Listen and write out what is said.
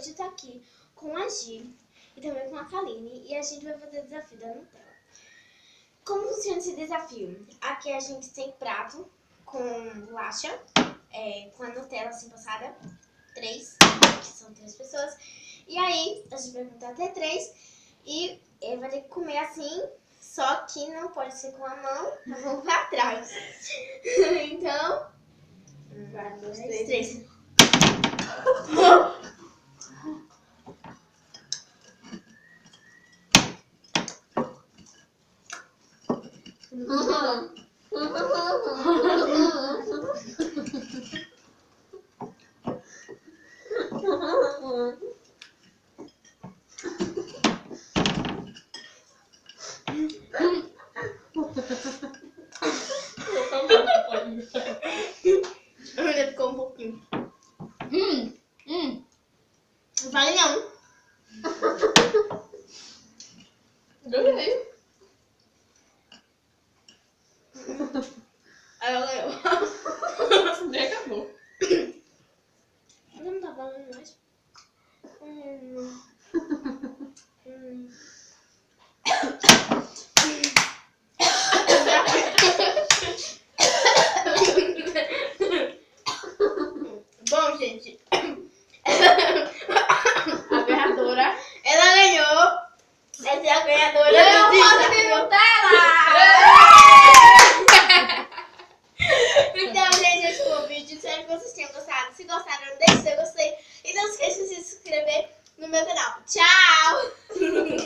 hoje eu tô aqui com a Gi e também com a Kaline e a gente vai fazer o desafio da Nutella. Como funciona esse desafio? Aqui a gente tem prato com bolacha, com a Nutella assim passada, 3, que são 3 pessoas. E aí a gente vai contar até 3 e vai ter que comer assim, só que não pode ser com a mão pra trás. Então, 1, 2, 3. Ainda ficou um pouquinho. Não vai não.